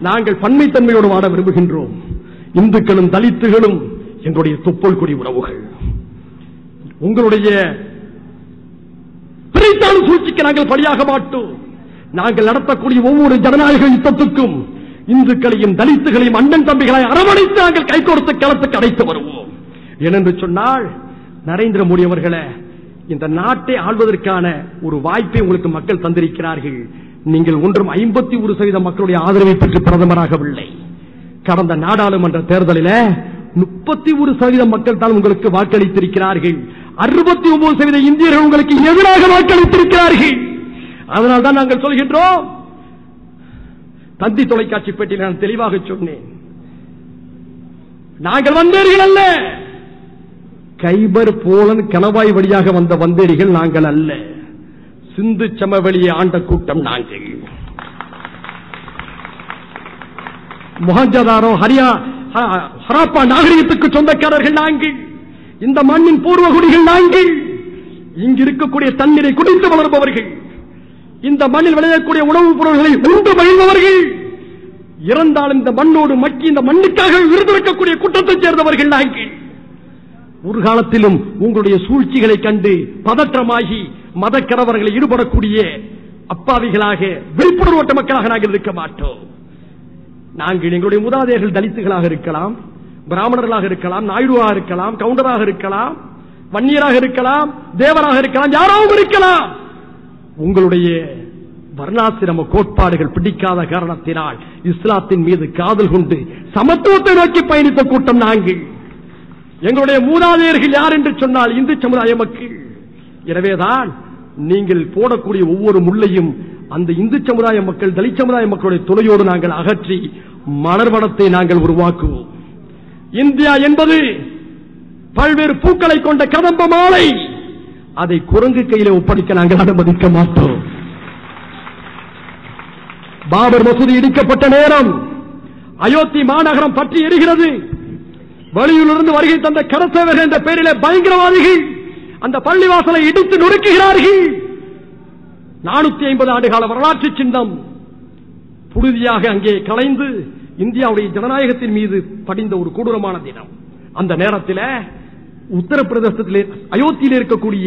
நாங்கள் பன்மைத்தன்மையோடு வாழ விரும்புகின்றோம். இந்துக்களும் தலித்துகளும் எங்களுடைய தொப்புள் கொடி உறவுகள். உங்களுடைய பிரித்தாளும் சூழ்ச்சிக்கு நாங்கள் பலியாக மாட்டோம். நாங்கள் நடத்தக்கூடிய ஒவ்வொரு ஜனநாயக யுத்தத்துக்கும் இந்துக்களையும் தலித்துகளையும் அண்ணன் தம்பிகளை அரவணைத்து நாங்கள் கைகோர்த்து களத்துக்கு அடைத்து வருவோம். ஏனென்று சொன்னால் நரேந்திர மோடி அவர்களே, இந்த நாட்டை ஆள்வதற்கான ஒரு வாய்ப்பை உங்களுக்கு மக்கள் தந்திருக்கிறார்கள். நீங்கள் ஒன்றும் 51% மக்களுடைய ஆதரவை பெற்று பிரதமராகவில்லை. கடந்த நாடாளுமன்ற தேர்தலில் 31% மக்கள் தான் உங்களுக்கு வாக்களித்திருக்கிறார்கள். 69% இந்தியர்கள் உங்களுக்கு எதிராக வாக்களித்திருக்கிறார்கள். அதனால்தான் நாங்கள் சொல்கின்றோம். தந்தி தொலைக்காட்சி பேட்டியில் நான் தெளிவாக சொன்னேன், நாங்கள் வந்தேரிகள் அல்ல, கைபர் போலன் கணவாய் வழியாக வந்த வந்தேரிகள் நாங்கள் அல்ல. சிந்து சமவெளியை ஆண்ட கூட்டம் நாங்கள். மொஹஞ்சதாரோ ஹராப்பா நாகரிகத்துக்கு சொந்தக்காரர்கள் நாங்கள். இந்த மண்ணின் பூர்வகுடிகள் நாங்கள். இங்கு இருக்கக்கூடிய தண்ணீரை குடித்து வளர்ப்பவர்கள், இந்த மண்ணில் விளையக்கூடிய உணவுப் பொருள்களை உண்டு மகிழ்ந்தவர்கள், இறந்தாலும் இந்த மண்ணோடு மக்கி இந்த மண்ணுக்காக விருந்திருக்கக்கூடிய கூட்டத்தைச் சேர்ந்தவர்கள் நாங்கள். ஒரு காலத்திலும் உங்களுடைய சூழ்ச்சிகளை கண்டு பதற்றமாகி மத கலவரங்களை ஈடுபடக்கூடிய அப்பாவிகளாக விழிப்புணர்வோட்ட மக்களாக நாங்கள் இருக்க மாட்டோம். நாங்கள் எங்களுடைய மூதாதையர்கள் தலித்துகளாக இருக்கலாம், பிராமணர்களாக இருக்கலாம், நாயுடுவாக இருக்கலாம், கவுண்டராக இருக்கலாம், வன்னியராக இருக்கலாம், தேவராக இருக்கலாம், யாராவும் இருக்கலாம். உங்களுடைய வர்ணாசிரம கோட்பாடுகள் பிடிக்காத காரணத்தினால் இஸ்லாத்தின் மீது காதல் கொண்டு சமத்துவத்தை நோக்கி பயணித்த கூட்டம் நாங்கள். எங்களுடைய மூதாதையர்கள் யார் என்று சொன்னால் இந்து சமுதாய மக்கள். எனவேதான் நீங்கள் போடக்கூடிய ஒவ்வொரு முள்ளையும் அந்த இந்து சமுதாய மக்கள், தலித் சமுதாய மக்களுடைய துணையோடு நாங்கள் அகற்றி மலர்வனத்தை நாங்கள் உருவாக்குவோம். இந்தியா என்பது பல்வேறு பூக்களை கொண்ட கதம்ப மாலை. அதை குரங்கு கையில ஒப்படைக்க நாங்கள் அனுமதிக்க மாட்டோம். பாபர் மசூதி இடிக்கப்பட்ட நேரம் அயோத்தி மாநகரம் பற்றி எரிகிறது. வெளியூரிலிருந்து வருகை தந்த கரசேவர்கள் என்ற பெயரிலே பயங்கரவாதிகள் அந்த பள்ளிவாசலை இடித்து நொறுக்குகிறார்கள். 450 ஆண்டுகால வரலாற்று சின்னம் புழுதியாக அங்கே கலைந்து இந்தியாவுடைய ஜனநாயகத்தின் மீது படிந்த ஒரு கொடூரமான தினம். அந்த நேரத்தில் உத்தரப்பிரதேசத்தில் அயோத்தியில் இருக்கக்கூடிய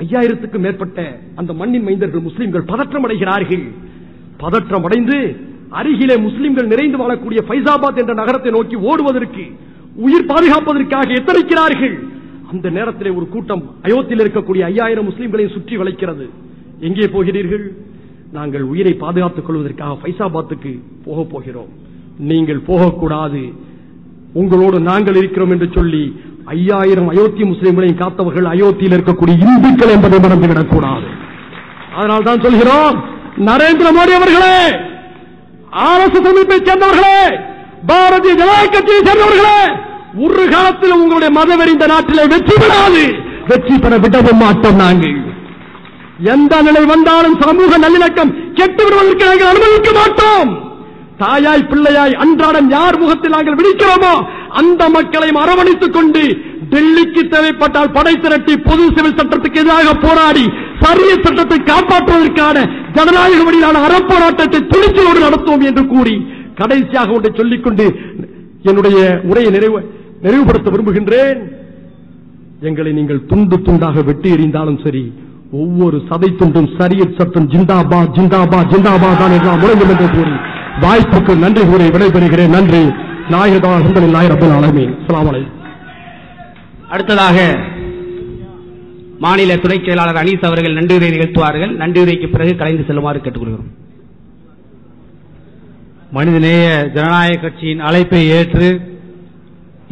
5000க்கும் மேற்பட்ட அந்த மண்ணின் மைந்தர்கள் முஸ்லிம்கள் பதற்றமடைகிறார்கள். பதற்றமடைந்து அருகிலே முஸ்லிம்கள் நிறைந்து வாழக்கூடிய ஃபைசாபாத் என்ற நகரத்தை நோக்கி ஓடுவதற்கு, உயிர் பாதுகாப்பதற்காக எத்தனைக்கிறார்கள். அந்த நேரத்தில் ஒரு கூட்டம் அயோத்தியில் இருக்கக்கூடிய 5000 முஸ்லிம்களையும் சுற்றி வளைக்கிறது. எங்கே போகிறீர்கள்? நாங்கள் உயிரை பாதுகாத்துக் கொள்வதற்காக ஃபைசாபாத்துக்கு போக போகிறோம். நீங்கள் போகக்கூடாது, உங்களோடு நாங்கள் இருக்கிறோம் என்று சொல்லி 5000 அயோத்தி முஸ்லிம்களையும் காத்தவர்கள் அயோத்தியில் இருக்கக்கூடிய இந்துக்கள் என்பதை மறந்துவிடக் கூடாது. அதனால் தான் சொல்கிறோம், நரேந்திர மோடி அவர்களே, RSS அமைப்பை சேர்ந்தவர்களே, பாரதிய ஜனதா கட்சியை சேர்ந்தவர்களே, ஒரு காலத்தில் உங்களுடைய மதவெறி இந்த நாட்டில் வெற்றி பெறாது, வெற்றி பெற விடவும் மாட்டோம். நாங்கள் எந்த நிலை வந்தாலும் சமூக நல்லிணக்கம் கெட்டு விடுவதற்கு நாங்கள் அனுமதிக்க மாட்டோம். தாயாய் பிள்ளையாய் அன்றாடம் யார் முகத்தில் நாங்கள் விழிக்கிறோமோ அந்த மக்களையும் அரவணைத்துக் கொண்டு டெல்லிக்கு தேவைப்பட்டால் படை திரட்டி பொது சிவில் சட்டத்துக்கு எதிராக போராடி சரிய சட்டத்தை காப்பாற்றுவதற்கான ஜனநாயக வழியிலான அறப்போராட்டத்தை துணிச்சலோடு நடத்துவோம் என்று கூறி கடைசியாக ஒன்றை சொல்லிக்கொண்டு என்னுடைய உரையை நிறைவுபடுத்த விரும்புகின்றேன். எங்களை நீங்கள் துண்டு துண்டாக வெட்டி எறிந்தாலும் சரி, ஒவ்வொரு சதை துண்டும் சரியத் சட்டம் ஜிந்தாபாத் ஜிந்தாபாத் ஜிந்தாபாத் தான் எல்லாம் முழங்கும் என்று கூறி வாய்ப்புக்கு நன்றி கூறி விடைபெறுகிறேன். நன்றி. அடுத்ததாக மாநில துணை செயலாளர் அனீஸ் அவர்கள் நன்றியுரை நிகழ்த்துவார்கள். நன்றியுரைக்கு பிறகு கலைந்து செல்லுமாறு கேட்டுக்கொள்கிறோம். மனிதநேய ஜனநாயக கட்சியின் அழைப்பை ஏற்று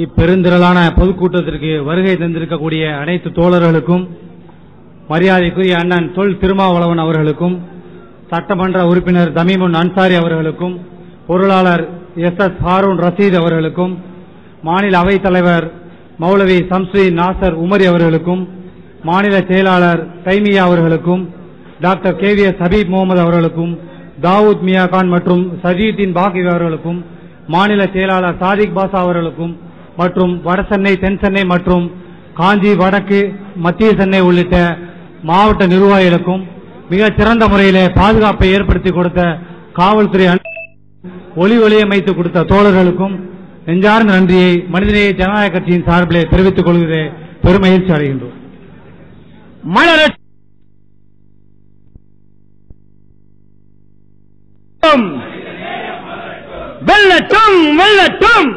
இப்பெருந்திரளான பொதுக்கூட்டத்திற்கு வருகை தந்திருக்கக்கூடிய அனைத்து தோழர்களுக்கும், மரியாதைக்குரிய அண்ணன் தொல் திருமாவளவன் அவர்களுக்கும், சட்டமன்ற உறுப்பினர் தமீமுன் அன்சாரி அவர்களுக்கும், பொருளாளர் SS ஹாரூன் ரஷீத் அவர்களுக்கும், மாநில அவைத் தலைவர் மௌலவி சம்ஸ்ரீ நாசர் உமரி அவர்களுக்கும், மாநில செயலாளர் தைமியா அவர்களுக்கும், டாக்டர் KVS ஹபீப் முகமது அவர்களுக்கும், தாவூத் மியா கான் மற்றும் சஜீத்தின் பாக்கி அவர்களுக்கும், மாநில செயலாளர் சாதிக் பாஷா அவர்களுக்கும் மற்றும் வடசென்னை, தென் சென்னை மற்றும் காஞ்சி, வடக்கு, மத்திய சென்னை உள்ளிட்ட மாவட்ட நிர்வாகிகளுக்கும், மிக சிறந்த முறையிலே பாதுகாப்பை ஏற்படுத்தி கொடுத்த காவல்துறை ஒளி அமைத்து கொடுத்த தோழர்களுக்கும் நெஞ்சார்ந்த நன்றியை மனிதநேய ஜனநாயக கட்சியின் சார்பிலே தெரிவித்துக் கொள்வதே பெருமகிழ்ச்சி அடைகின்றோம். வெல்லட்டும் வெல்லட்டும்.